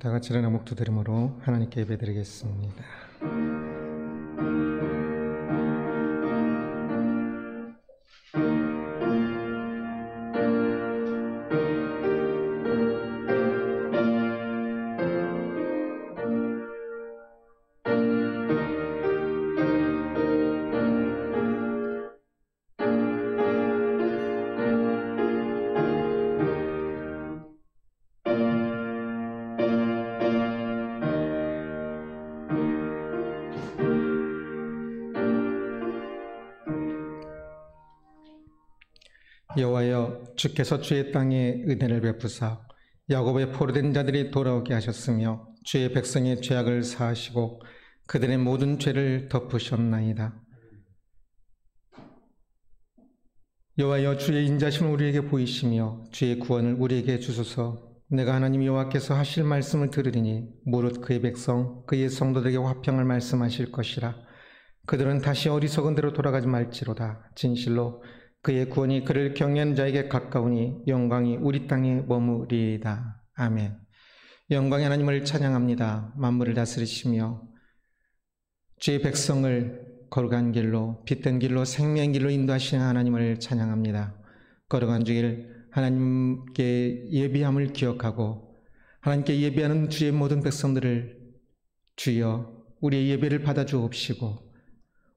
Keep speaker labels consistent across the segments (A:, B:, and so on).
A: 다 같이 일어나 목도드림으로 하나님께 예배드리겠습니다. 여호와여, 주께서 주의 땅에 은혜를 베푸사 야곱의 포로된 자들이 돌아오게 하셨으며 주의 백성의 죄악을 사하시고 그들의 모든 죄를 덮으셨나이다. 여호와여, 주의 인자심을 우리에게 보이시며 주의 구원을 우리에게 주소서. 내가 하나님 여호와께서 하실 말씀을 들으리니 무릇 그의 백성 그의 성도들에게 화평을 말씀하실 것이라. 그들은 다시 어리석은 대로 돌아가지 말지로다. 진실로 그의 구원이 그를 경외하는 자에게 가까우니 영광이 우리 땅에 머무리이다. 아멘. 영광의 하나님을 찬양합니다. 만물을 다스리시며 주의 백성을 거룩한 길로, 빛된 길로, 생명의 길로 인도하시는 하나님을 찬양합니다. 거룩한 주일 하나님께 예비함을 기억하고 하나님께 예비하는 주의 모든 백성들을 주여 우리의 예배를 받아주옵시고,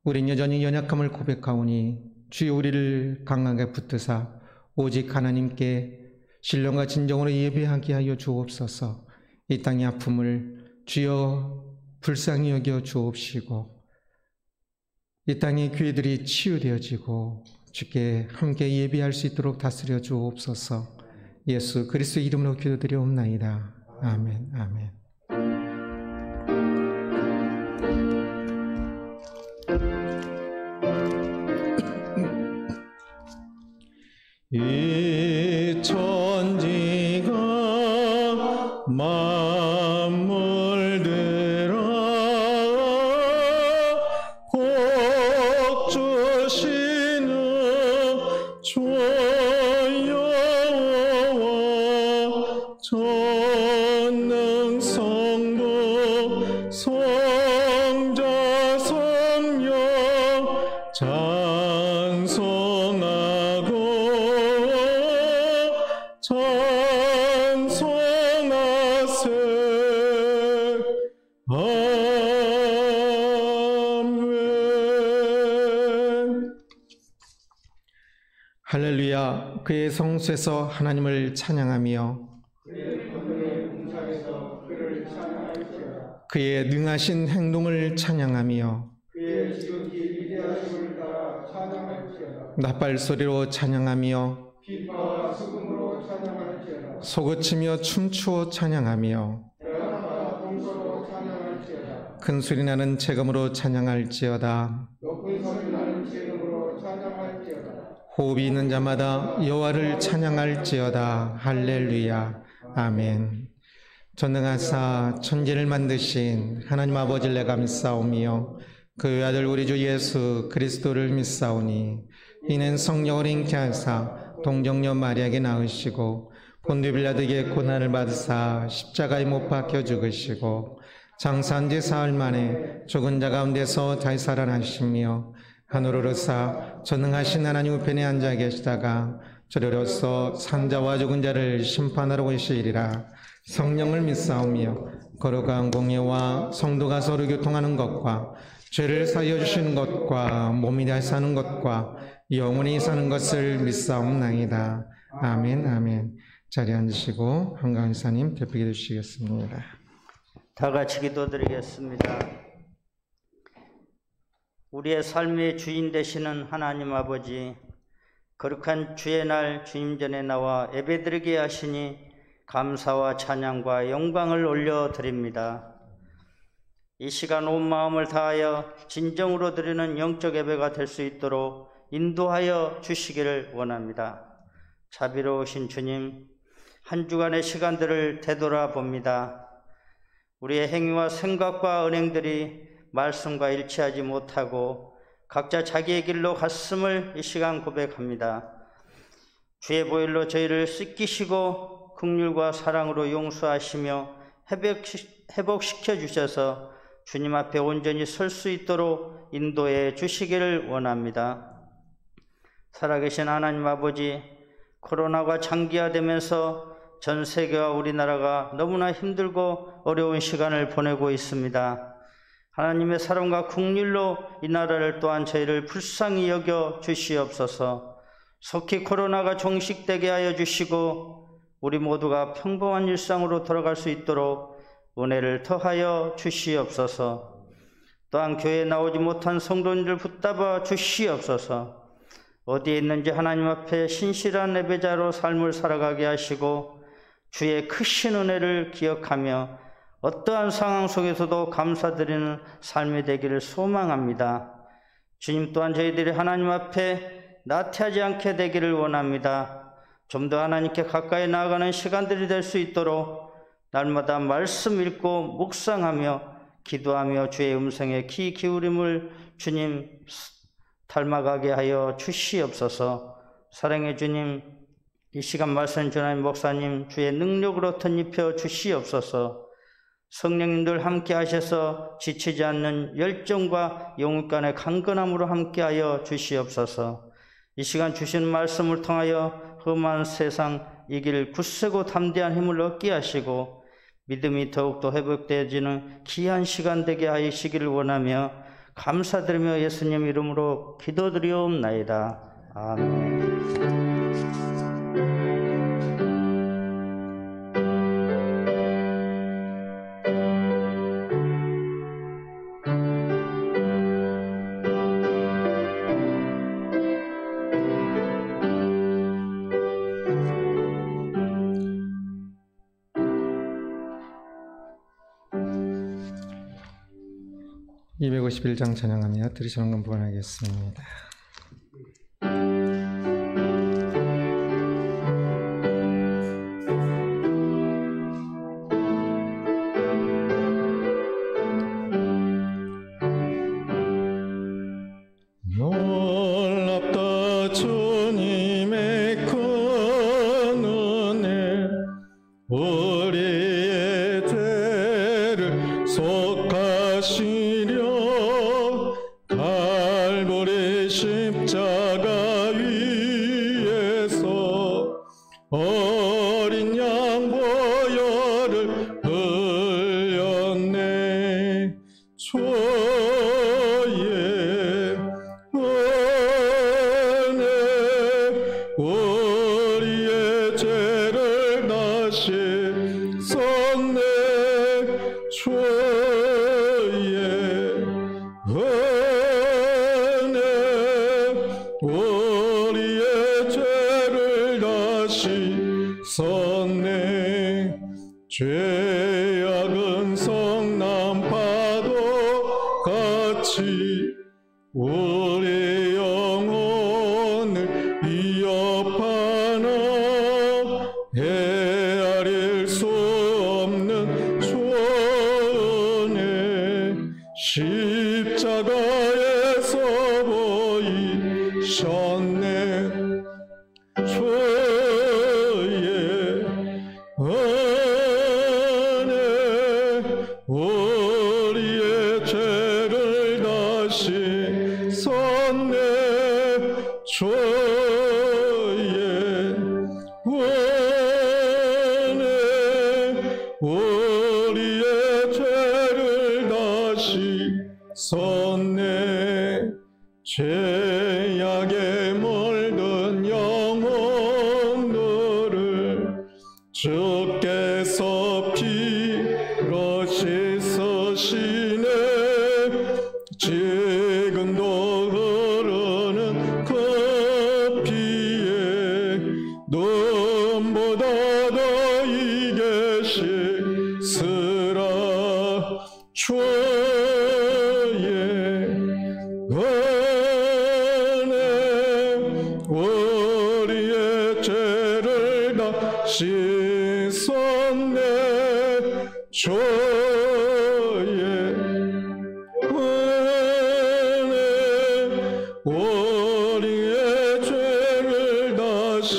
A: 우린 여전히 연약함을 고백하오니 주여 우리를 강하게 붙드사 오직 하나님께 신령과 진정으로 예배하게 하여 주옵소서. 이 땅의 아픔을 주여 불쌍히 여겨 주옵시고 이 땅의 교회들이 치유되어지고 주께 함께 예배할 수 있도록 다스려 주옵소서. 예수 그리스도의 이름으로 기도드리옵나이다. 아멘. 아멘. 이 천지가 만물들아 복 주시는 주 여호와 전능 성부 성자 성령 찬송하고 찬송하세. 아멘. 할렐루야. 그의 성소에서 하나님을 찬양하며 그의 능하신 행동을 찬양하며
B: 그의 지극히 위대하심을 따라 찬양할지어다.
A: 나팔소리로 찬양하며
B: 빛과 소금으로 찬양할지어다.
A: 소그치며 춤추어 찬양하며
B: 대낮과 동서로 찬양할지어다.
A: 큰 소리 나는 재금으로 찬양할지어다.
B: 높은 소리 나는 재금으로 찬양할지어다.
A: 호흡이 있는 자마다 여호와를 찬양할지어다. 할렐루야. 아멘. 전능하사 천지를 만드신 하나님 아버지를 내가 믿사오며 그 아들 우리 주 예수 그리스도를 믿사오니 이는 성령을 잉태 하사 동정녀 마리아에게 낳으시고 본디 빌라도에게 고난을 받으사 십자가에 못 박혀 죽으시고 장사한 지 사흘 만에 죽은 자 가운데서 다시 살아나시며 하늘으로 오르사 전능하신 하나님 우편에 앉아 계시다가 저리로서 산자와 죽은 자를 심판하러 오시리라. 성령을 믿사오며 거룩한 공예와 성도가 서로 교통하는 것과 죄를 사하여 주시는 것과 몸이 다시 사는 것과 영원히 사는 것을 믿사옵나이다. 아멘. 아멘. 자리에 앉으시고 한가운 이사님 대표기도 주시겠습니다.
C: 다 같이 기도드리겠습니다. 우리의 삶의 주인 되시는 하나님 아버지, 거룩한 주의 날 주님 전에 나와 예배드리게 하시니 감사와 찬양과 영광을 올려드립니다. 이 시간 온 마음을 다하여 진정으로 드리는 영적 예배가 될 수 있도록 인도하여 주시기를 원합니다. 자비로우신 주님, 한 주간의 시간들을 되돌아봅니다. 우리의 행위와 생각과 언행들이 말씀과 일치하지 못하고 각자 자기의 길로 갔음을 이 시간 고백합니다. 주의 보혈로 저희를 씻기시고 긍휼과 사랑으로 용서하시며 회복시켜 주셔서 주님 앞에 온전히 설 수 있도록 인도해 주시기를 원합니다. 살아계신 하나님 아버지, 코로나가 장기화되면서 전 세계와 우리나라가 너무나 힘들고 어려운 시간을 보내고 있습니다. 하나님의 사랑과 긍휼로 이 나라를 또한 저희를 불쌍히 여겨 주시옵소서. 속히 코로나가 종식되게 하여 주시고 우리 모두가 평범한 일상으로 돌아갈 수 있도록 은혜를 더하여 주시옵소서. 또한 교회에 나오지 못한 성도님들 붙잡아 주시옵소서. 어디에 있는지 하나님 앞에 신실한 예배자로 삶을 살아가게 하시고 주의 크신 은혜를 기억하며 어떠한 상황 속에서도 감사드리는 삶이 되기를 소망합니다. 주님 또한 저희들이 하나님 앞에 나태하지 않게 되기를 원합니다. 좀 더 하나님께 가까이 나아가는 시간들이 될 수 있도록 날마다 말씀 읽고 묵상하며 기도하며 주의 음성에 귀 기울임을 주님 닮아가게 하여 주시옵소서. 사랑의 주님, 이 시간 말씀 전하는 목사님 주의 능력으로 덧입혀 주시옵소서. 성령님들 함께 하셔서 지치지 않는 열정과 영혼간의 강건함으로 함께하여 주시옵소서. 이 시간 주신 말씀을 통하여 험한 세상 이길 굳세고 담대한 힘을 얻게 하시고 믿음이 더욱더 회복되어지는 귀한 시간 되게 하시기를 원하며 감사드리며 예수님 이름으로 기도드리옵나이다. 아멘.
A: 251장 찬양하며 들으시는 건 보관하겠습니다. 놀랍다 주님의 큰 은혜, 우리의 죄를 속하시려 갈보리 십자가 위에서 어린 양 보혈을 흘렸네. 주의 은혜 우리의 죄를 다시 썼네. 주의 은혜 우리의 죄를 다시 썼네. 죄악은 성난 파도 같이 우리 영혼을 위협하나 헤아릴 수 없는 주의 십자가에서 보이셨네. 주의 은혜 우리의 죄를 다시 썼네. 주의 은혜 우리의 죄를 다시 썼네. 죄악에 물든 영혼들을 주께서 피로 씻으시네. 지금도 흐르는 그 피에 눈보다 더 이게 씻으라. 주의 은혜 우리의 죄를 다시 썼네. 주의 은혜 우리의 죄를 다시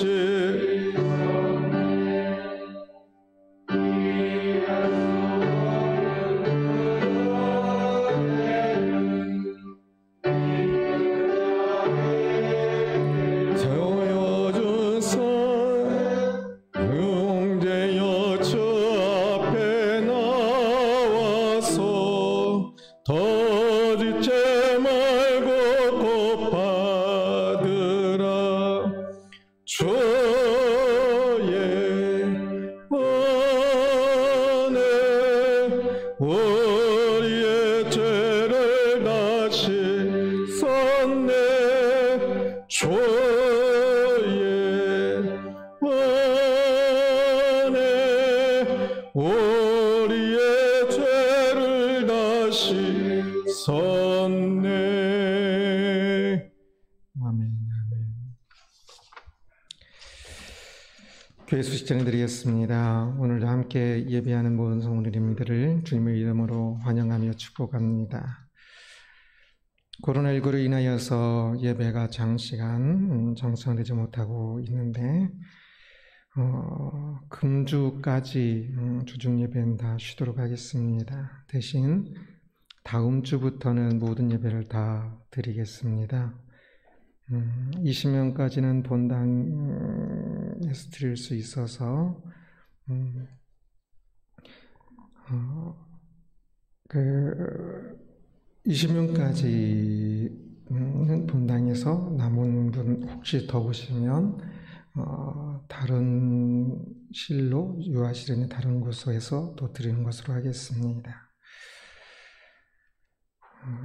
A: 주의 은혜 우리의 죄를 다시 썼네. 주의 은혜 우리의 죄를 다시 썼네. 아멘. 교회 수식 전해드리겠습니다. 오늘도 함께 예배하는 모든 성도님들을 주님의 이름으로 환영하며 축복합니다. 코로나19로 인하여서 예배가 장시간 정상되지 못하고 있는데 금주까지 주중 예배는 다 쉬도록 하겠습니다. 대신 다음 주부터는 모든 예배를 다 드리겠습니다. 20명까지는 본당에서 드릴 수 있어서 20명까지는 본당에서 남은 분 혹시 더 오시면 다른 실로 유아실이나 다른 곳에서 또 드리는 것으로 하겠습니다.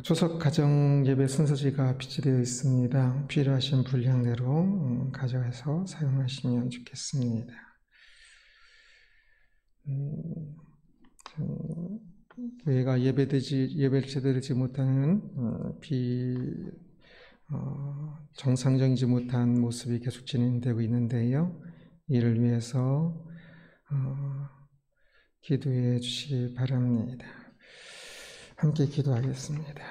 A: 조석 가정 예배 순서지가 비치되어 있습니다. 필요하신 분량대로 가져가서 사용하시면 좋겠습니다. 교회가 예배를 제대로 드리지 못하는 정상적이지 못한 모습이 계속 진행되고 있는데요. 이를 위해서 기도해 주시기 바랍니다. 함께 기도하겠습니다.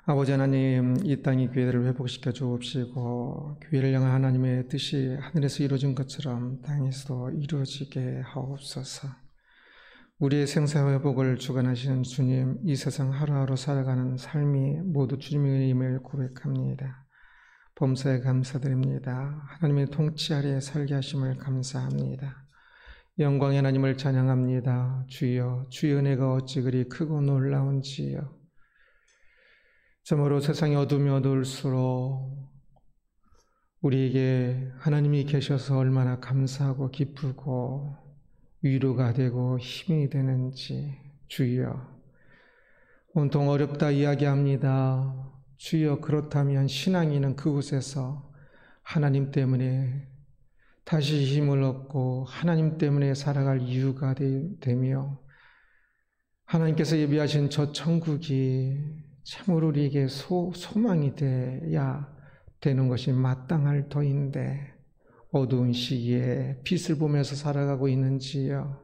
A: 아버지 하나님, 이 땅의 교회를 회복시켜 주옵시고 교회를 향한 하나님의 뜻이 하늘에서 이루어진 것처럼 땅에서도 이루어지게 하옵소서. 우리의 생사 회복을 주관하시는 주님, 이 세상 하루하루 살아가는 삶이 모두 주님의 임을 고백합니다. 범사에 감사드립니다. 하나님의 통치 아래에 살게 하심을 감사합니다. 영광의 하나님을 찬양합니다. 주여, 주의 은혜가 어찌 그리 크고 놀라운지요. 참으로 세상이 어둠이 어두울수록 우리에게 하나님이 계셔서 얼마나 감사하고 기쁘고 위로가 되고 힘이 되는지 주여, 온통 어렵다 이야기합니다. 주여, 그렇다면 신앙인은 그곳에서 하나님 때문에 다시 힘을 얻고 하나님 때문에 살아갈 이유가 되며 하나님께서 예비하신 저 천국이 참으로 우리에게 소망이 돼야 되는 것이 마땅할 터인데 어두운 시기에 빛을 보면서 살아가고 있는지요?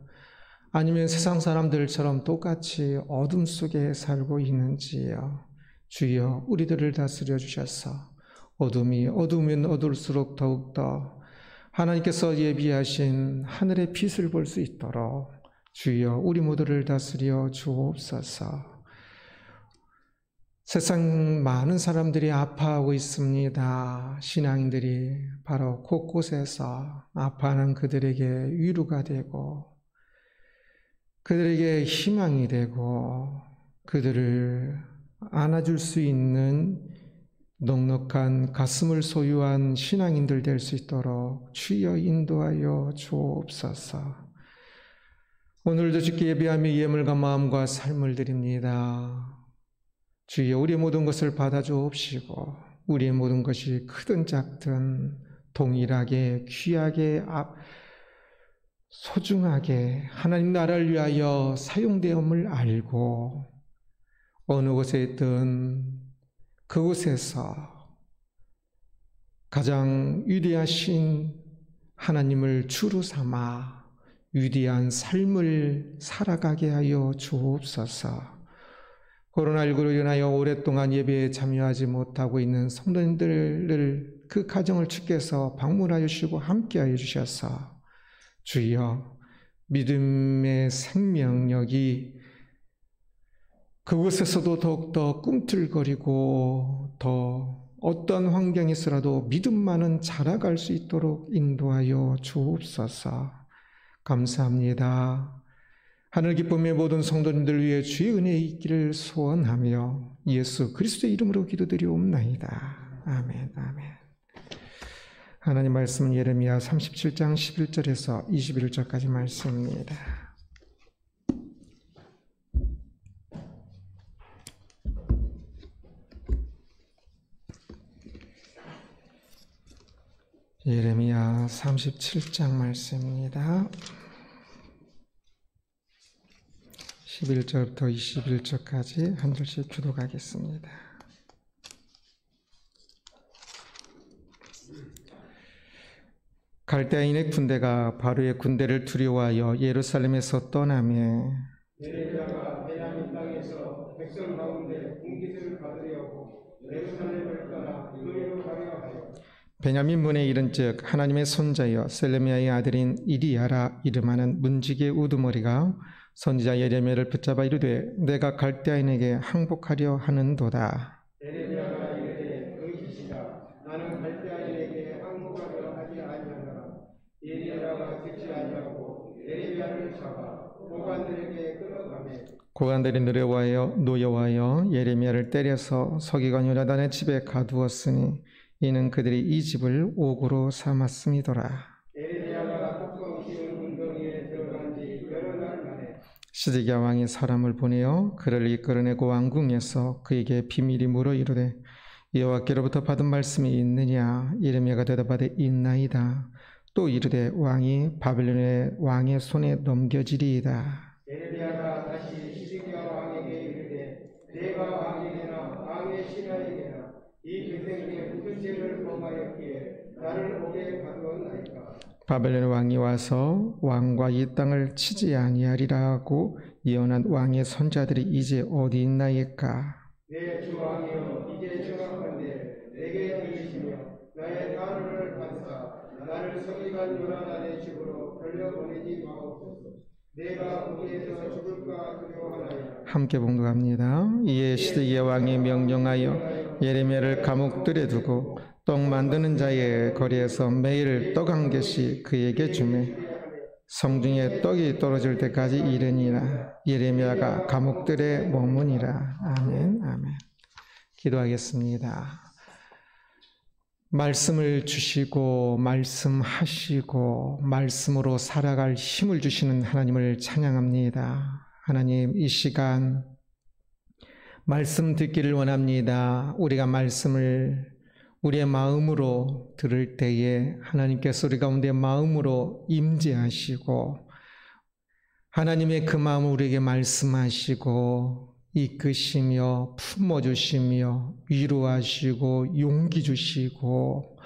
A: 아니면 세상 사람들처럼 똑같이 어둠 속에 살고 있는지요? 주여, 우리들을 다스려 주셔서 어둠이 어두우면 어두울수록 더욱더 하나님께서 예비하신 하늘의 빛을 볼 수 있도록 주여, 우리 모두를 다스려 주옵소서. 세상 많은 사람들이 아파하고 있습니다. 신앙인들이 바로 곳곳에서 아파하는 그들에게 위로가 되고 그들에게 희망이 되고 그들을 안아줄 수 있는 넉넉한 가슴을 소유한 신앙인들 될 수 있도록 주여 인도하여 주옵소서. 오늘도 주께 예배하며 예물과 마음과 삶을 드립니다. 주여, 우리의 모든 것을 받아 주옵시고 우리의 모든 것이 크든 작든 동일하게 귀하게 소중하게 하나님 나라를 위하여 사용되음을 알고 어느 곳에 있든 그곳에서 가장 위대하신 하나님을 주로 삼아 위대한 삶을 살아가게 하여 주옵소서. 코로나19로 인하여 오랫동안 예배에 참여하지 못하고 있는 성도님들을 그 가정을 주께서 방문하여 주시고 함께하여 주셔서 주여, 믿음의 생명력이 그곳에서도 더욱더 꿈틀거리고 더 어떤 환경이 있어도 믿음만은 자라갈 수 있도록 인도하여 주옵소서. 감사합니다. 하늘 기쁨의 모든 성도님들 위해 주의 은혜 있기를 소원하며 예수 그리스도의 이름으로 기도드리옵나이다. 아멘, 아멘. 하나님 말씀은 예레미야 37장 11절에서 21절까지 말씀입니다. 예레미야 37장 말씀입니다. 11절부터 21절까지 한 절씩 교독하겠습니다. 갈대아인의 군대가 바로의 군대를 두려워하여 예루살렘에서 떠나매
B: 예레미야가 베냐민 땅에서 백성 가운데 군기를 받으려고 예루살렘을 떠나 유대로 가려 하여
A: 베냐민 문에 이른즉 하나님의 손자여 셀레미야의 아들인 이리야라 이름하는 문지기의 우두머리가 선지자 예레미야를 붙잡아 이르되 내가 갈대아인에게 항복하려 하는도다.
B: 예레미야가 이르되 거짓이다. 나는 갈대아인에게 항복하려 하지 아니하노라. 이리야가 듣지 아니하고 예레미야를 잡아 고관들에게 끌어가매
A: 고관들이 노여워하여 예레미야를 때려서 서기관 요나단의 집에 가두었으니 이는 그들이 이 집을 옥으로 삼았음이더라.
B: 예레미야가 독성 씌운 운동에 들어간 지 여러 날 만에
A: 시드기야 왕이 사람을 보내어 그를 이끌어내고 왕궁에서 그에게 비밀이 물어 이르되 여호와께로부터 받은 말씀이 있느냐? 예레미야가 대답하되 있나이다. 또 이르되 왕이 바벨론의 왕의 손에 넘겨지리이다.
B: 예레미야가 다시 시드기야 왕에게 이르되 내가 왕에게나 왕의 신하에게나 이 백성 중에 무슨 죄를 범하였기에 나를 옥에 가두었나이까.
A: 바벨론 왕이 와서 왕과 이 땅을 치지 아니하리라 하고 예언한 왕의 선자들이 이제 어디 있나이까?
B: 내 주 왕이여 이제 정확한데 내게 들리시며 나의 하루를 감사 나를 서기관 요나단의 집으로 돌려보내지 마옵소서. 내가 거기에서 죽을까 두려워하나이다.
A: 함께 봉독합니다. 이에 시드기야 왕이 명령하여 예레미야를 감옥들에 두고 떡 만드는 자의 거리에서 매일 떡 한 개씩 그에게 주매 성중에 떡이 떨어질 때까지 이르니라. 예레미야가 감옥들에 머무니라. 아멘. 아멘. 기도하겠습니다. 말씀을 주시고 말씀하시고 말씀으로 살아갈 힘을 주시는 하나님을 찬양합니다. 하나님, 이 시간 말씀 듣기를 원합니다. 우리가 말씀을 우리의 마음으로 들을 때에 하나님께서 우리 가운데 마음으로 임재하시고 하나님의 그 마음을 우리에게 말씀하시고 이끄시며 품어주시며 위로하시고 용기 주시고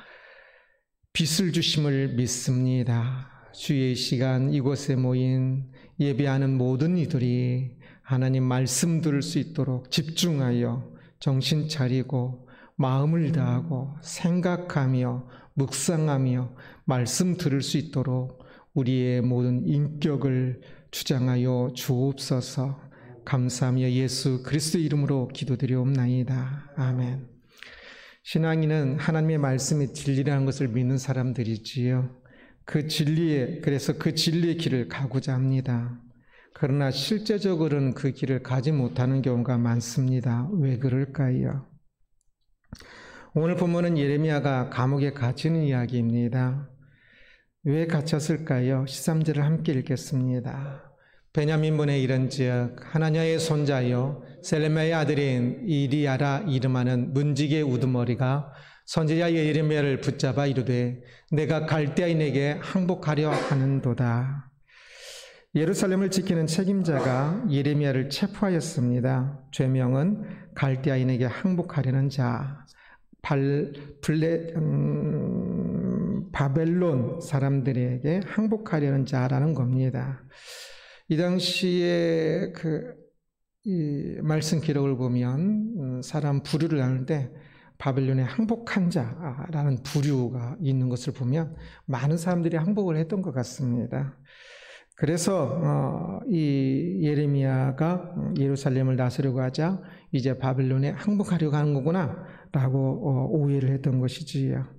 A: 빛을 주심을 믿습니다. 주의 시간 이곳에 모인 예배하는 모든 이들이 하나님 말씀 들을 수 있도록 집중하여 정신 차리고 마음을 다하고 생각하며 묵상하며 말씀 들을 수 있도록 우리의 모든 인격을 주장하여 주옵소서. 감사하며 예수 그리스도 이름으로 기도드리옵나이다. 아멘. 신앙인은 하나님의 말씀이 진리라는 것을 믿는 사람들이지요. 그래서 그 진리의 길을 가고자 합니다. 그러나 실제적으로는 그 길을 가지 못하는 경우가 많습니다. 왜 그럴까요? 오늘 본문은 예레미야가 감옥에 갇히는 이야기입니다. 왜 갇혔을까요? 13절을 함께 읽겠습니다. 베냐민 문에 이른즉 하나냐의 손자여 셀레미야의 아들인 이리야라 이름하는 문지기의 우두머리가 선지자 예레미야를 붙잡아 이르되 내가 갈대아인에게 항복하려 하는도다. 예루살렘을 지키는 책임자가 예레미야를 체포하였습니다. 죄명은 갈대아인에게 항복하려는 자, 바벨론 사람들에게 항복하려는 자라는 겁니다. 이 당시에 이 말씀 기록을 보면 사람 부류를 나눌 때 바벨론에 항복한 자라는 부류가 있는 것을 보면 많은 사람들이 항복을 했던 것 같습니다. 그래서 이 예레미야가 예루살렘을 다스리려고 하자 이제 바벨론에 항복하려고 하는 거구나 라고 오해를 했던 것이지요.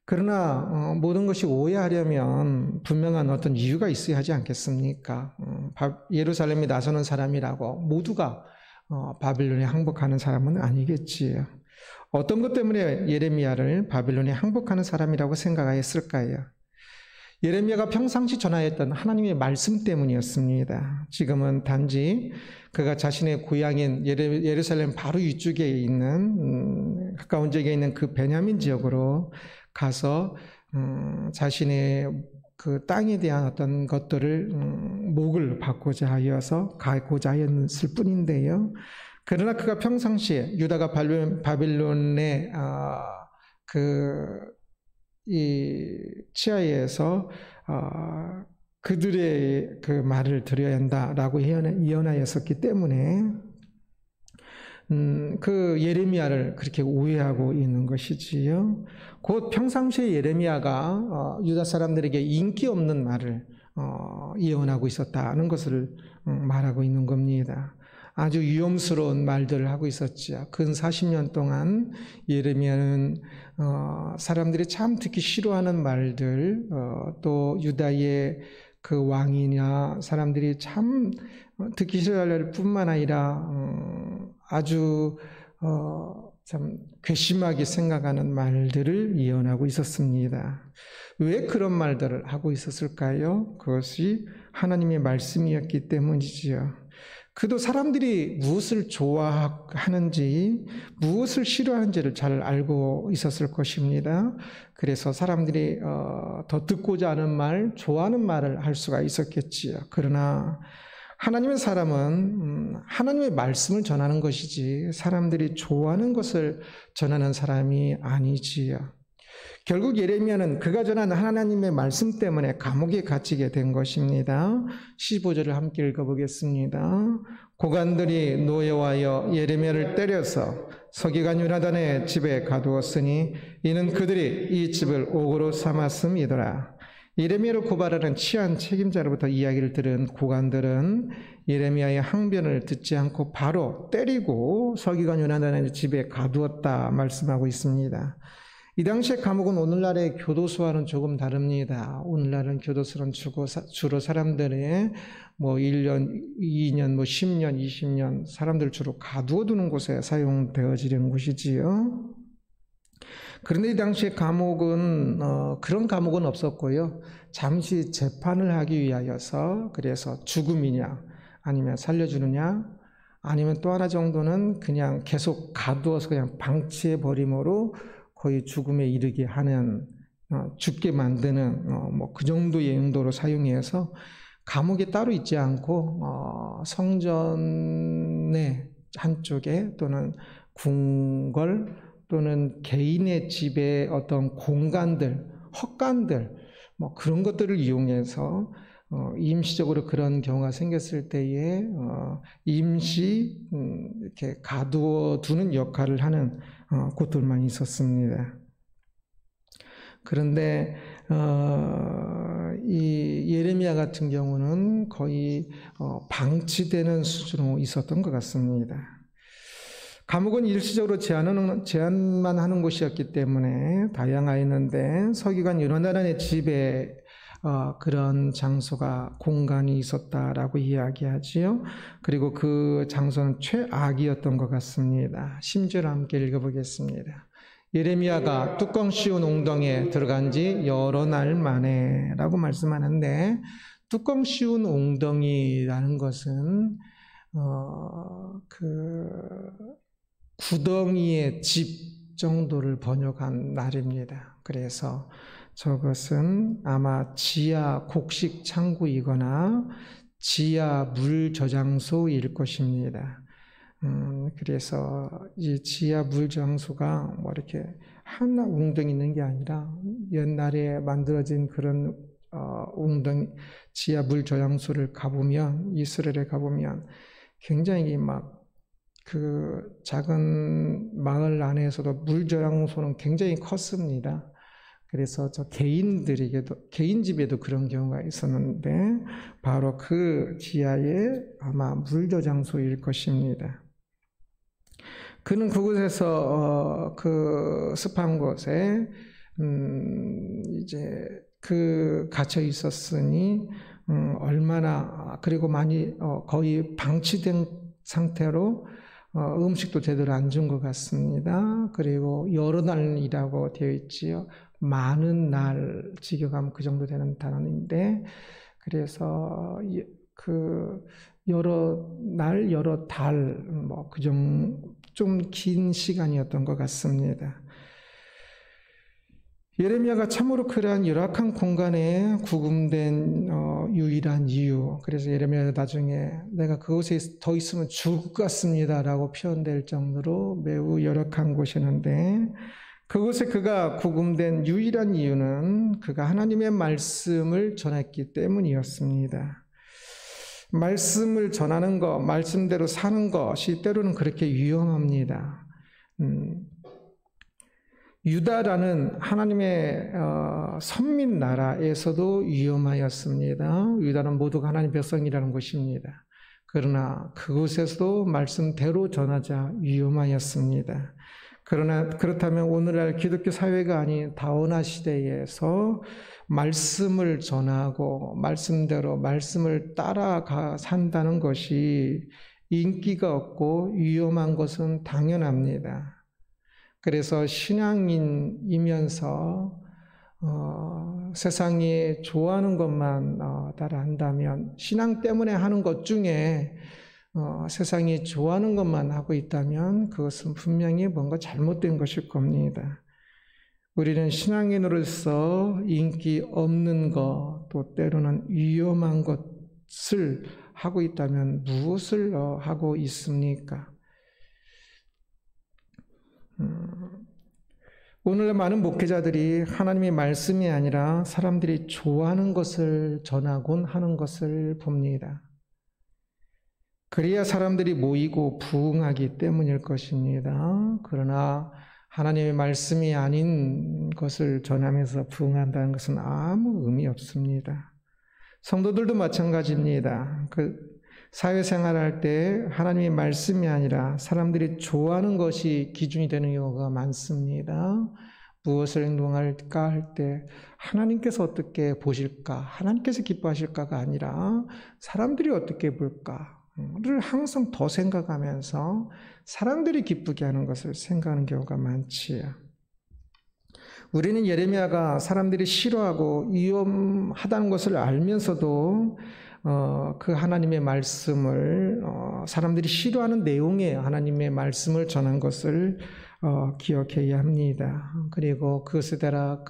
A: 그러나 모든 것이 오해하려면 분명한 어떤 이유가 있어야 하지 않겠습니까? 예루살렘에 나서는 사람이라고 모두가 바벨론에 항복하는 사람은 아니겠지요. 어떤 것 때문에 예레미야를 바빌론에 항복하는 사람이라고 생각하였을까요? 예레미야가 평상시 전하였던 하나님의 말씀 때문이었습니다. 지금은 단지 그가 자신의 고향인 예루살렘 바로 위쪽에 있는 가까운 지역에 있는 그 베냐민 지역으로 가서 자신의 그 땅에 대한 어떤 것들을 목을 받고자 하여서 가고자 하였을 뿐인데요. 그러나 그가 평상시에 유다가 바빌론의 이 치하에서 그들의 그 말을 들어야 한다라고 예언하였었기 때문에 그 예레미야를 그렇게 오해하고 있는 것이지요. 곧 평상시에 예레미야가 유다 사람들에게 인기 없는 말을 예언하고 있었다는 것을 말하고 있는 겁니다. 아주 위험스러운 말들을 하고 있었지요. 근 40년 동안 예레미야는 사람들이 참 듣기 싫어하는 말들, 또 유다의 그 왕이냐 사람들이 참 듣기 싫어할 뿐만 아니라 아주 참 괘씸하게 생각하는 말들을 예언하고 있었습니다. 왜 그런 말들을 하고 있었을까요? 그것이 하나님의 말씀이었기 때문이지요. 그도 사람들이 무엇을 좋아하는지, 무엇을 싫어하는지를 잘 알고 있었을 것입니다. 그래서 사람들이 더 듣고자 하는 말, 좋아하는 말을 할 수가 있었겠지요. 그러나 하나님의 사람은 하나님의 말씀을 전하는 것이지 사람들이 좋아하는 것을 전하는 사람이 아니지요. 결국 예레미야는 그가 전한 하나님의 말씀 때문에 감옥에 갇히게 된 것입니다. 15절을 함께 읽어보겠습니다. 고관들이 노여워하여 예레미야를 때려서 서기관 요나단의 집에 가두었으니 이는 그들이 이 집을 옥으로 삼았음이더라. 예레미야를 고발하는 치안 책임자로부터 이야기를 들은 고관들은 예레미야의 항변을 듣지 않고 바로 때리고 서기관 요나단의 집에 가두었다 말씀하고 있습니다. 이 당시의 감옥은 오늘날의 교도소와는 조금 다릅니다. 오늘날은 교도소는 주로 사람들의 1년, 2년, 10년, 20년 사람들 주로 가두어두는 곳에 사용되어지는 곳이지요. 그런데 이 당시의 감옥은 그런 감옥은 없었고요. 잠시 재판을 하기 위하여서 그래서 죽음이냐 아니면 살려주느냐 아니면 또 하나 정도는 그냥 계속 가두어서 그냥 방치해 버림으로 거의 죽음에 이르게 하는 죽게 만드는 그 정도의 용도로 사용해서 감옥에 따로 있지 않고 성전의 한쪽에 또는 궁궐 또는 개인의 집의 어떤 공간들, 헛간들 그런 것들을 이용해서 임시적으로 그런 경우가 생겼을 때에 임시 이렇게 가두어 두는 역할을 하는 곳들만 있었습니다. 그런데 이 예레미야 같은 경우는 거의 방치되는 수준으로 있었던 것 같습니다. 감옥은 일시적으로 제한만 하는 곳이었기 때문에 다양하였는데 서기관 요나단의 집에 그런 장소가 공간이 있었다라고 이야기하지요. 그리고 그 장소는 최악이었던 것 같습니다. 10절 함께 읽어보겠습니다. 예레미야가 뚜껑 씌운 웅덩이에 들어간 지 여러 날 만에 라고 말씀하는데 뚜껑 씌운 웅덩이라는 것은 구덩이의 집 정도를 번역한 말입니다. 그래서 저것은 아마 지하 곡식 창구이거나 지하 물 저장소일 것입니다. 그래서 이 지하 물 저장소가 이렇게 하나 웅덩이 있는 게 아니라 옛날에 만들어진 그런 웅덩이 지하 물 저장소를 가보면 이스라엘에 가보면 굉장히 그 작은 마을 안에서도 물 저장소는 굉장히 컸습니다. 그래서 저 개인 집에도 그런 경우가 있었는데 바로 그 지하에 아마 물 저장소일 것입니다. 그는 그곳에서 그 습한 곳에 이제 갇혀 있었으니 얼마나 그리고 많이 거의 방치된 상태로 음식도 제대로 안 준 것 같습니다. 그리고 여러 날이라고 되어 있지요. 많은 날, 직역하면 그 정도 되는 단어인데, 그래서 그 여러 날, 여러 달, 좀 긴 시간이었던 것 같습니다. 예레미야가 참으로 그러한 열악한 공간에 구금된 유일한 이유, 그래서 예레미야가 나중에 내가 그곳에 더 있으면 죽을 것 같습니다 라고 표현될 정도로 매우 열악한 곳이었는데, 그곳에 그가 구금된 유일한 이유는 그가 하나님의 말씀을 전했기 때문이었습니다. 말씀을 전하는 것, 말씀대로 사는 것이 때로는 그렇게 위험합니다. 유다라는 하나님의 선민 나라에서도 위험하였습니다. 유다는 모두가 하나님 백성이라는 것입니다. 그러나 그곳에서도 말씀대로 전하자 위험하였습니다. 그러나 그렇다면 오늘날 기독교 사회가 아닌 다원화 시대에서 말씀을 전하고 말씀대로 말씀을 따라가 산다는 것이 인기가 없고 위험한 것은 당연합니다. 그래서 신앙인이면서 세상이 좋아하는 것만 따라한다면, 신앙 때문에 하는 것 중에 세상이 좋아하는 것만 하고 있다면 그것은 분명히 뭔가 잘못된 것일 겁니다. 우리는 신앙인으로서 인기 없는 것, 또 때로는 위험한 것을 하고 있다면 무엇을 하고 있습니까? 오늘 많은 목회자들이 하나님의 말씀이 아니라 사람들이 좋아하는 것을 전하곤 하는 것을 봅니다. 그래야 사람들이 모이고 부응하기 때문일 것입니다. 그러나 하나님의 말씀이 아닌 것을 전하면서 부응한다는 것은 아무 의미 없습니다. 성도들도 마찬가지입니다. 사회생활할 때 하나님의 말씀이 아니라 사람들이 좋아하는 것이 기준이 되는 경우가 많습니다. 무엇을 행동할까 할 때 하나님께서 어떻게 보실까, 하나님께서 기뻐하실까가 아니라 사람들이 어떻게 볼까를 항상 더 생각하면서 사람들이 기쁘게 하는 것을 생각하는 경우가 많지요. 우리는 예레미야가 사람들이 싫어하고 위험하다는 것을 알면서도 그 하나님의 말씀을 사람들이 싫어하는 내용의 하나님의 말씀을 전한 것을 기억해야 합니다. 그리고 그것에 따라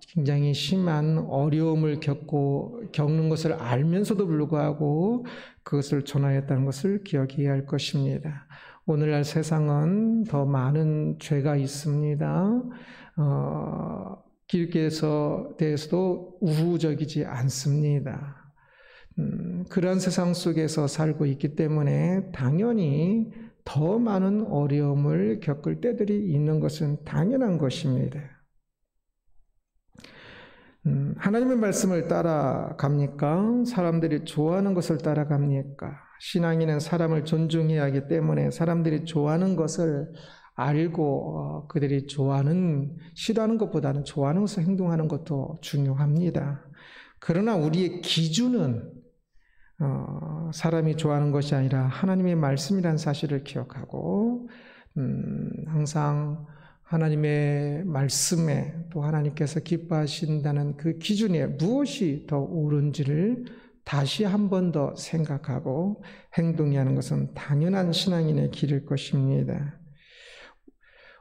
A: 굉장히 심한 어려움을 겪는 것을 알면서도 불구하고 그것을 전하였다는 것을 기억해야 할 것입니다. 오늘날 세상은 더 많은 죄가 있습니다. 기독교에서 대해서도 우호적이지 않습니다. 그런 세상 속에서 살고 있기 때문에 당연히 더 많은 어려움을 겪을 때들이 있는 것은 당연한 것입니다. 하나님의 말씀을 따라갑니까? 사람들이 좋아하는 것을 따라갑니까? 신앙인은 사람을 존중해야 하기 때문에 사람들이 좋아하는 것을 알고 그들이 싫어하는 것보다는 좋아하는 것을 행동하는 것도 중요합니다. 그러나 우리의 기준은 사람이 좋아하는 것이 아니라 하나님의 말씀이라는 사실을 기억하고 항상 하나님의 말씀에 또 하나님께서 기뻐하신다는 그 기준에 무엇이 더 옳은지를 다시 한 번 더 생각하고 행동해야 하는 것은 당연한 신앙인의 길일 것입니다.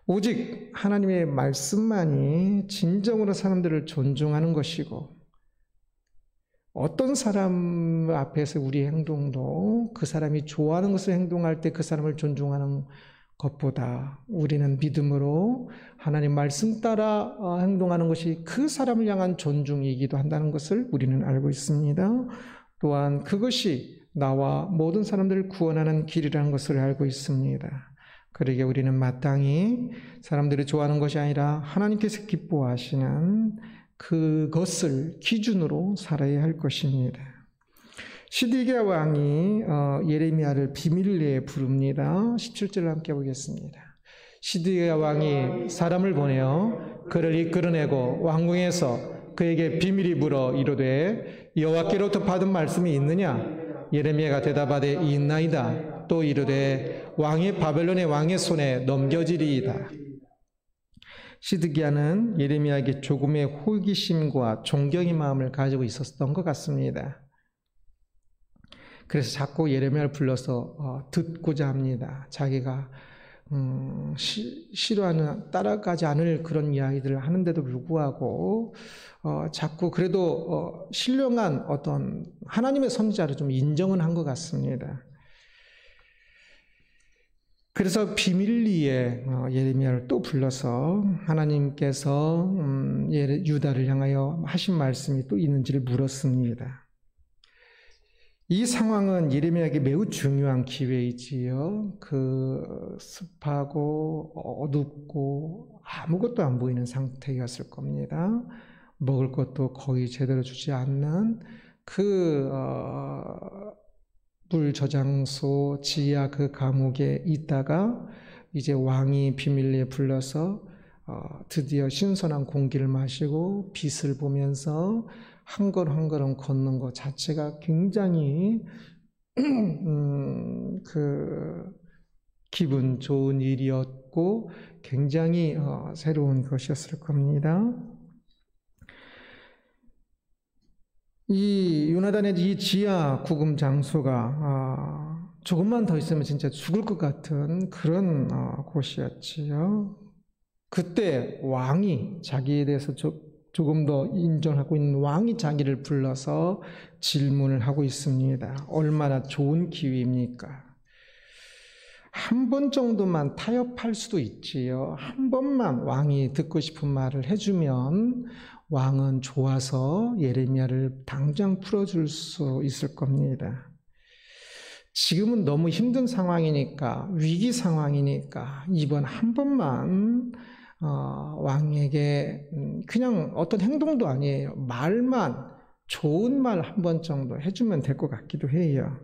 A: 오직 하나님의 말씀만이 진정으로 사람들을 존중하는 것이고, 어떤 사람 앞에서 우리 행동도 그 사람이 좋아하는 것을 행동할 때 그 사람을 존중하는 것보다 우리는 믿음으로 하나님 말씀 따라 행동하는 것이 그 사람을 향한 존중이기도 한다는 것을 우리는 알고 있습니다. 또한 그것이 나와 모든 사람들을 구원하는 길이라는 것을 알고 있습니다. 그러기에 우리는 마땅히 사람들이 좋아하는 것이 아니라 하나님께서 기뻐하시는 그것을 기준으로 살아야 할 것입니다. 시드기야 왕이 예레미야를 비밀리에 부릅니다. 17절을 함께 보겠습니다. 시드기야 왕이 사람을 보내어 그를 이끌어내고 왕궁에서 그에게 비밀이 물어 이르되 여호와께로부터 받은 말씀이 있느냐? 예레미야가 대답하되 있나이다. 시드기야가 또 이르되 왕이 바벨론의 왕의 손에 넘겨지리이다. 시드기야는 예레미야에게 조금의 호기심과 존경의 마음을 가지고 있었던 것 같습니다. 그래서 자꾸 예레미야를 불러서 듣고자 합니다. 자기가 싫어하는, 따라가지 않을 그런 이야기들을 하는데도 불구하고 자꾸 그래도 신령한 어떤 하나님의 선지자를 좀 인정은 한 것 같습니다. 그래서 비밀리에 예레미야를 또 불러서 하나님께서 유다를 향하여 하신 말씀이 또 있는지를 물었습니다. 이 상황은 예레미야에게 매우 중요한 기회이지요. 그 습하고 어둡고 아무것도 안 보이는 상태였을 겁니다. 먹을 것도 거의 제대로 주지 않는 그 물저장소 지하 그 감옥에 있다가 이제 왕이 비밀리에 불러서 드디어 신선한 공기를 마시고 빛을 보면서 한 걸음 한 걸음 걷는 것 자체가 굉장히 그 기분 좋은 일이었고 굉장히 새로운 것이었을 겁니다. 이 요나단의 이 지하 구금 장소가 조금만 더 있으면 진짜 죽을 것 같은 그런 곳이었지요. 그때 왕이 자기에 대해서 조금 더 인정하고 있는 왕이 자기를 불러서 질문을 하고 있습니다. 얼마나 좋은 기회입니까? 한 번 정도만 타협할 수도 있지요. 한 번만 왕이 듣고 싶은 말을 해주면 왕은 좋아서 예레미야를 당장 풀어줄 수 있을 겁니다. 지금은 너무 힘든 상황이니까, 위기 상황이니까 이번 한 번만 왕에게 그냥 어떤 행동도 아니에요. 말만, 좋은 말 한 번 정도 해주면 될 것 같기도 해요.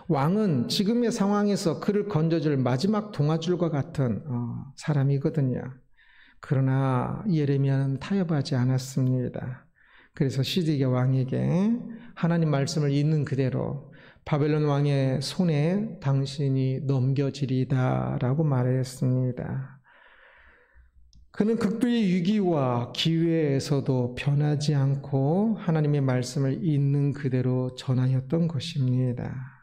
A: 왕은 지금의 상황에서 그를 건져줄 마지막 동아줄과 같은 사람이거든요. 그러나 예레미야는 타협하지 않았습니다. 그래서 시드기야 왕에게 하나님 말씀을 있는 그대로 바벨론 왕의 손에 당신이 넘겨지리다 라고 말했습니다. 그는 극도의 위기와 기회에서도 변하지 않고 하나님의 말씀을 있는 그대로 전하였던 것입니다.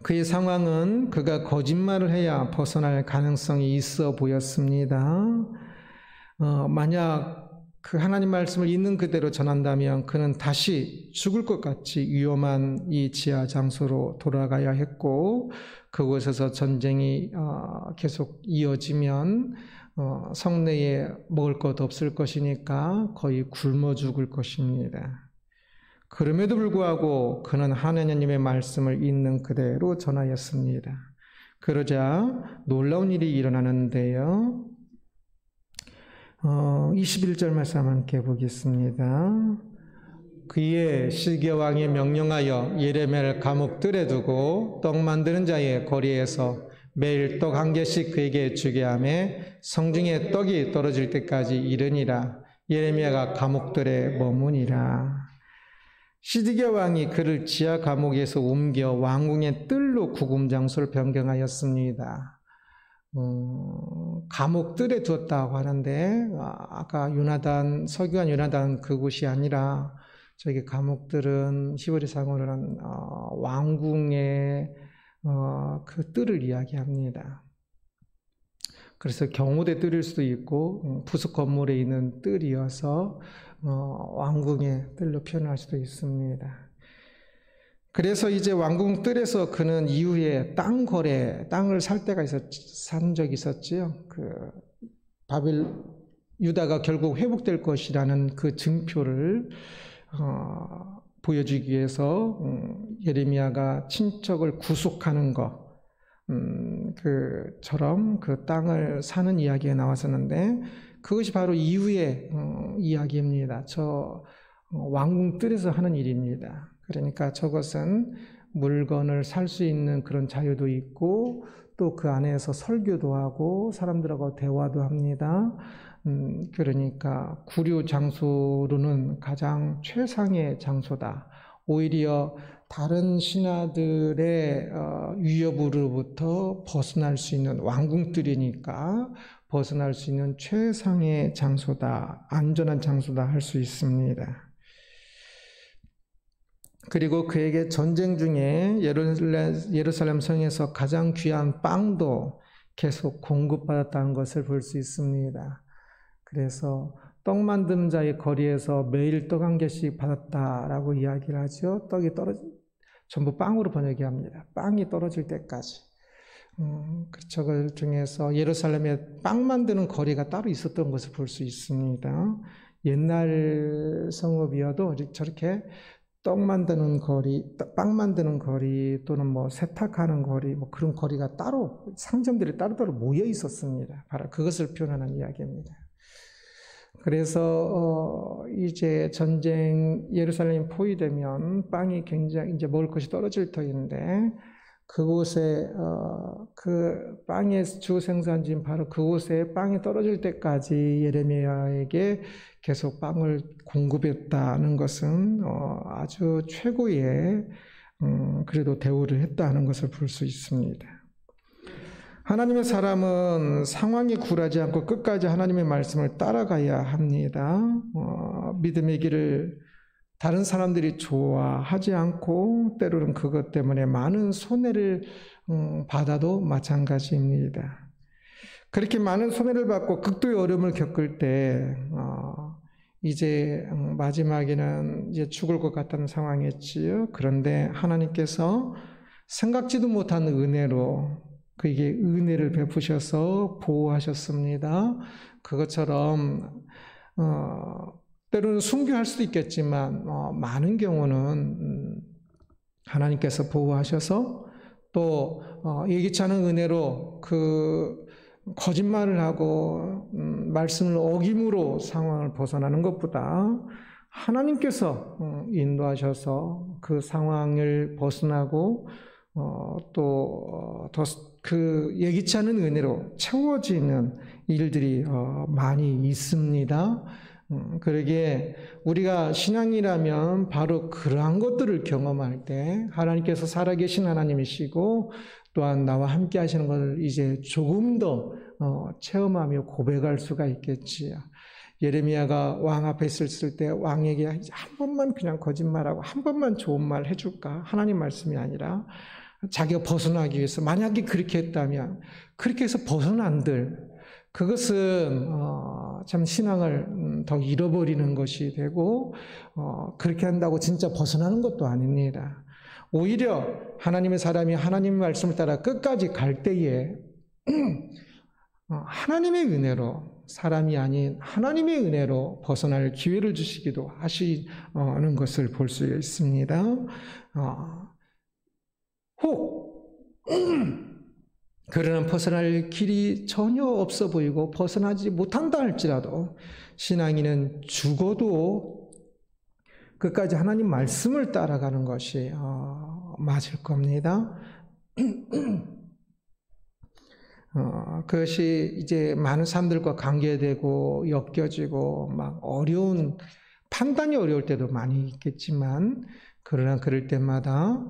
A: 그의 상황은 그가 거짓말을 해야 벗어날 가능성이 있어 보였습니다. 만약 그 하나님 말씀을 있는 그대로 전한다면 그는 다시 죽을 것 같이 위험한 이 지하 장소로 돌아가야 했고, 그곳에서 전쟁이 계속 이어지면 성내에 먹을 것 없을 것이니까 거의 굶어 죽을 것입니다. 그럼에도 불구하고 그는 하나님의 말씀을 있는 그대로 전하였습니다. 그러자 놀라운 일이 일어나는데요. 21절 말씀 함께 보겠습니다. 그의 시드기야 왕이 명령하여 예레미야를 감옥들에 두고 떡 만드는 자의 거리에서 매일 떡 한 개씩 그에게 주게 하며 성중에 떡이 떨어질 때까지 이르니라. 예레미야가 감옥들에 머무니라. 시드기야 왕이 그를 지하 감옥에서 옮겨 왕궁의 뜰로 구금 장소를 변경하였습니다. 감옥들에 두었다고 하는데 아까 서기관 요나단 그곳이 아니라 저기 감옥들은 히브리상으로는 왕궁의 그 뜰을 이야기합니다. 그래서 경호대 뜰일 수도 있고 부속 건물에 있는 뜰이어서 왕궁의 뜰로 표현할 수도 있습니다. 그래서 이제 왕궁 뜰에서 그는 이후에 땅을 살 때가 산 적이 있었지요. 유다가 결국 회복될 것이라는 그 증표를 보여주기 위해서 예레미야가 친척을 구속하는 그처럼 그 땅을 사는 이야기가 나왔었는데 그것이 바로 이후의 이야기입니다. 저 왕궁 뜰에서 하는 일입니다. 그러니까 저것은 물건을 살 수 있는 그런 자유도 있고 또 그 안에서 설교도 하고 사람들하고 대화도 합니다. 그러니까 구류 장소로는 가장 최상의 장소다. 오히려 다른 신하들의 위협으로부터 벗어날 수 있는 왕궁들이니까 벗어날 수 있는 최상의 장소다, 안전한 장소다 할 수 있습니다. 그리고 그에게 전쟁 중에 예루살렘 성에서 가장 귀한 빵도 계속 공급받았다는 것을 볼 수 있습니다. 그래서 떡 만드는 자의 거리에서 매일 떡 한 개씩 받았다라고 이야기를 하죠. 떡이 전부 빵으로 번역합니다. 빵이 떨어질 때까지. 그렇죠. 그 중에서 예루살렘에 빵 만드는 거리가 따로 있었던 것을 볼 수 있습니다. 옛날 성읍이어도 저렇게 떡 만드는 거리, 빵 만드는 거리 또는 뭐 세탁하는 거리, 뭐 그런 거리가 따로 상점들이 따로따로 모여 있었습니다. 바로 그것을 표현하는 이야기입니다. 그래서 이제 전쟁 예루살렘이 포위되면 빵이 굉장히 이제 먹을 것이 떨어질 터인데 그곳에 그 빵의 주 생산지인 바로 그곳에 빵이 떨어질 때까지 예레미야에게 계속 빵을 공급했다는 것은 아주 최고의 그래도 대우를 했다는 것을 볼 수 있습니다. 하나님의 사람은 상황이 굴하지 않고 끝까지 하나님의 말씀을 따라가야 합니다. 믿음의 길을 다른 사람들이 좋아하지 않고 때로는 그것 때문에 많은 손해를 받아도 마찬가지입니다. 그렇게 많은 손해를 받고 극도의 어려움을 겪을 때 이제 마지막에는 이제 죽을 것 같다는 상황이었지요. 그런데 하나님께서 생각지도 못한 은혜로 그에게 은혜를 베푸셔서 보호하셨습니다. 그것처럼 때로는 순교할 수도 있겠지만 많은 경우는 하나님께서 보호하셔서 또 예기치 않은 은혜로 그 거짓말을 하고 말씀을 어김으로 상황을 벗어나는 것보다 하나님께서 인도하셔서 그 상황을 벗어나고 또 더 그 예기치 않은 은혜로 채워지는 일들이 많이 있습니다. 그러기에 우리가 신앙이라면 바로 그러한 것들을 경험할 때 하나님께서 살아계신 하나님이시고 또한 나와 함께 하시는 것을 이제 조금 더 체험하며 고백할 수가 있겠지요. 예레미야가 왕 앞에 있을 때 왕에게 한 번만 그냥 거짓말하고 한 번만 좋은 말 해줄까? 하나님 말씀이 아니라 자기가 벗어나기 위해서 만약에 그렇게 했다면 그렇게 해서 벗어난들 그것은 참 신앙을 더 잃어버리는 것이 되고 그렇게 한다고 진짜 벗어나는 것도 아닙니다. 오히려 하나님의 사람이 하나님의 말씀을 따라 끝까지 갈 때에 하나님의 은혜로 사람이 아닌 하나님의 은혜로 벗어날 기회를 주시기도 하시는 것을 볼 수 있습니다. 혹 그러나 벗어날 길이 전혀 없어 보이고 벗어나지 못한다 할지라도 신앙인은 죽어도 끝까지 하나님 말씀을 따라가는 것이 맞을 겁니다. 그것이 이제 많은 사람들과 관계되고 엮여지고 막 어려운 판단이 어려울 때도 많이 있겠지만 그러나 그럴 때마다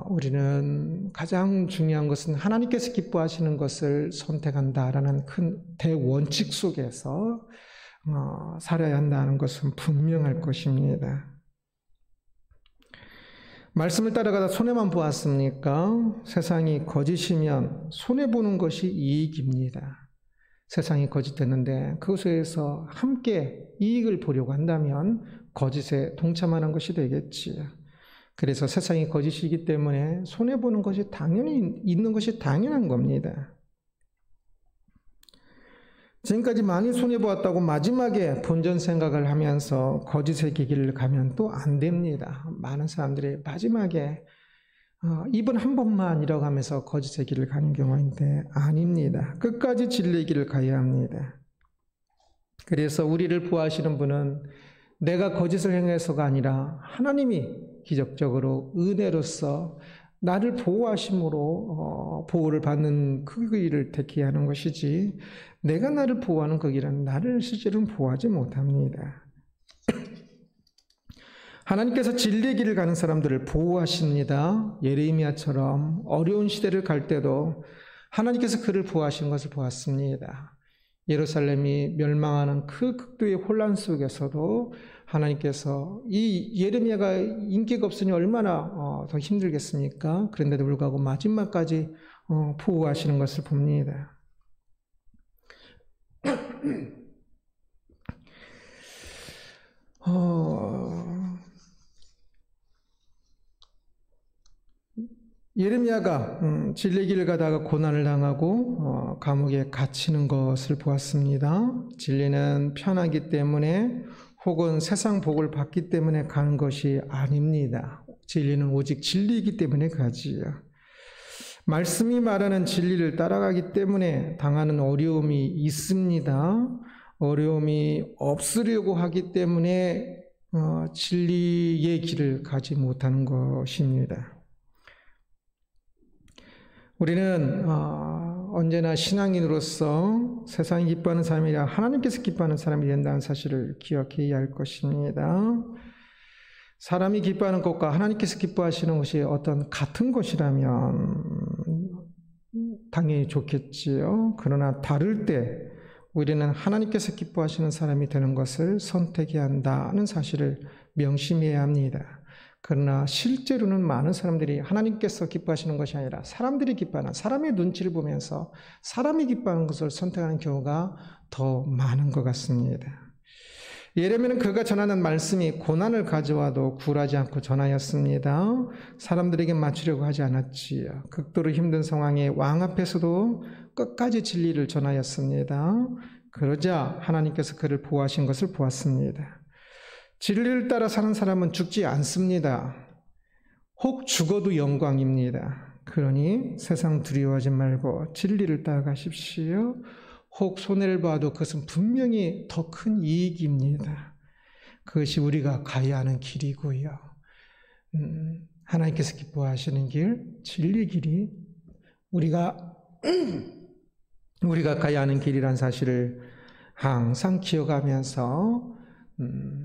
A: 우리는 가장 중요한 것은 하나님께서 기뻐하시는 것을 선택한다라는 큰 대원칙 속에서 살아야 한다는 것은 분명할 것입니다. 말씀을 따라가다 손해만 보았습니까? 세상이 거짓이면 손해보는 것이 이익입니다. 세상이 거짓됐는데 그것에서 함께 이익을 보려고 한다면 거짓에 동참하는 것이 되겠지요. 그래서 세상이 거짓이기 때문에 손해보는 것이 당연히 있는 것이 당연한 겁니다. 지금까지 많이 손해보았다고 마지막에 본전 생각을 하면서 거짓의 길을 가면 또 안 됩니다. 많은 사람들이 마지막에 이번 한 번만이라고 하면서 거짓의 길을 가는 경우인데 아닙니다. 끝까지 진리의 길을 가야 합니다. 그래서 우리를 보호하시는 분은 내가 거짓을 행해서가 아니라 하나님이 기적적으로 은혜로서 나를 보호하심으로 보호를 받는 그 길을 택해야 하는 것이지 내가 나를 보호하는 그 길은 나를 실제로는 보호하지 못합니다. 하나님께서 진리의 길을 가는 사람들을 보호하십니다. 예레미야처럼 어려운 시대를 갈 때도 하나님께서 그를 보호하신 것을 보았습니다. 예루살렘이 멸망하는 그 극도의 혼란 속에서도 하나님께서 이 예레미야가 인기가 없으니 얼마나 더 힘들겠습니까? 그런데도 불구하고 마지막까지 보호하시는 것을 봅니다. 예레미야가 진리의 길을 가다가 고난을 당하고 감옥에 갇히는 것을 보았습니다. 진리는 편하기 때문에 혹은 세상 복을 받기 때문에 가는 것이 아닙니다. 진리는 오직 진리이기 때문에 가지요. 말씀이 말하는 진리를 따라가기 때문에 당하는 어려움이 있습니다. 어려움이 없으려고 하기 때문에 진리의 길을 가지 못하는 것입니다. 우리는 언제나 신앙인으로서 세상이 기뻐하는 사람이 아니라 하나님께서 기뻐하는 사람이 된다는 사실을 기억해야 할 것입니다. 사람이 기뻐하는 것과 하나님께서 기뻐하시는 것이 어떤 같은 것이라면 당연히 좋겠지요. 그러나 다를 때 우리는 하나님께서 기뻐하시는 사람이 되는 것을 선택해야 한다는 사실을 명심해야 합니다. 그러나 실제로는 많은 사람들이 하나님께서 기뻐하시는 것이 아니라 사람들이 기뻐하는, 사람의 눈치를 보면서 사람이 기뻐하는 것을 선택하는 경우가 더 많은 것 같습니다. 예레미야는 그가 전하는 말씀이 고난을 가져와도 굴하지 않고 전하였습니다. 사람들에게 맞추려고 하지 않았지요. 극도로 힘든 상황에 왕 앞에서도 끝까지 진리를 전하였습니다. 그러자 하나님께서 그를 보호하신 것을 보았습니다. 진리를 따라 사는 사람은 죽지 않습니다. 혹 죽어도 영광입니다. 그러니 세상 두려워하지 말고 진리를 따라가십시오. 혹 손해를 봐도 그것은 분명히 더 큰 이익입니다. 그것이 우리가 가야 하는 길이고요. 하나님께서 기뻐하시는 길, 진리 길이 우리가 가야 하는 길이란 사실을 항상 기억하면서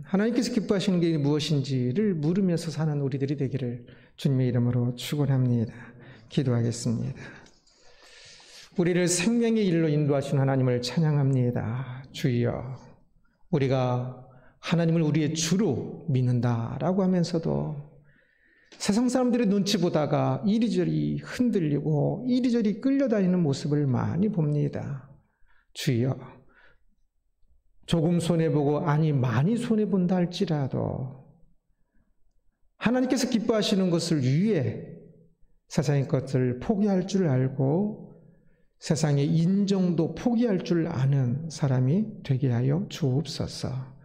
A: 하나님께서 기뻐하시는 게 무엇인지를 물으면서 사는 우리들이 되기를 주님의 이름으로 축원합니다. 기도하겠습니다. 우리를 생명의 일로 인도하신 하나님을 찬양합니다. 주여, 우리가 하나님을 우리의 주로 믿는다라고 하면서도 세상 사람들의 눈치 보다가 이리저리 흔들리고 이리저리 끌려다니는 모습을 많이 봅니다. 주여, 조금 손해보고 아니 많이 손해본다 할지라도 하나님께서 기뻐하시는 것을 위해 세상의 것을 포기할 줄 알고 세상의 인정도 포기할 줄 아는 사람이 되게 하여 주옵소서.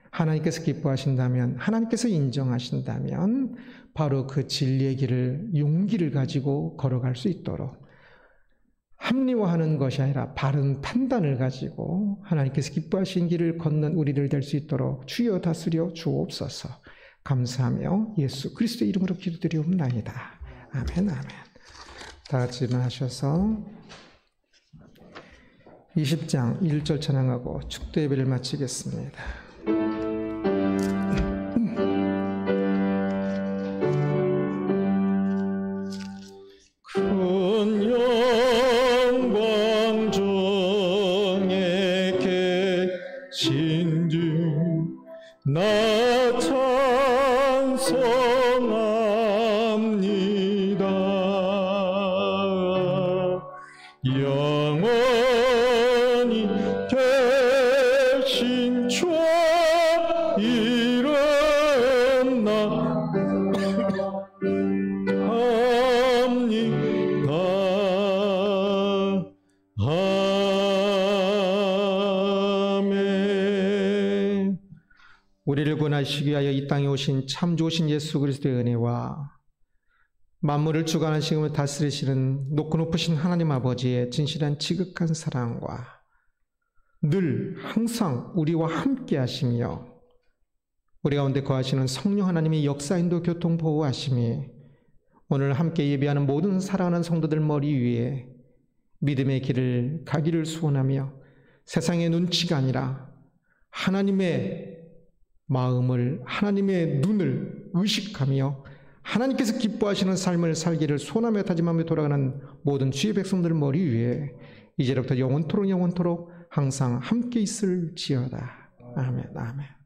A: 하나님께서 기뻐하신다면, 하나님께서 인정하신다면 바로 그 진리의 길을, 용기를 가지고 걸어갈 수 있도록 합리화하는 것이 아니라 바른 판단을 가지고 하나님께서 기뻐하신 길을 걷는 우리들 될 수 있도록 주여 다스려 주옵소서. 감사하며 예수 그리스도의 이름으로 기도드리옵나이다. 아멘, 아멘. 다 같이 일어나셔서 20장 1절 찬양하고 축도 예배를 마치겠습니다.
D: 나 찬송합니다. 영원히 되신 주 이름 나합니다.
A: 우리를 구원하시기 위하여 이 땅에 오신 참 좋으신 예수 그리스도의 은혜와 만물을 주관하시고 다스리시는 높고 높으신 하나님 아버지의 진실한 지극한 사랑과 늘 항상 우리와 함께 하시며 우리 가운데 거하시는 성령 하나님의 역사인도 교통 보호하심이 오늘 함께 예배하는 모든 사랑하는 성도들 머리 위에 믿음의 길을 가기를 소원하며 세상의 눈치가 아니라 하나님의 마음을, 하나님의 눈을 의식하며 하나님께서 기뻐하시는 삶을 살기를 소원하며 다짐하며 돌아가는 모든 주의 백성들 머리 위에 이제부터 영원토록 항상 함께 있을지어다. 아멘. 아멘.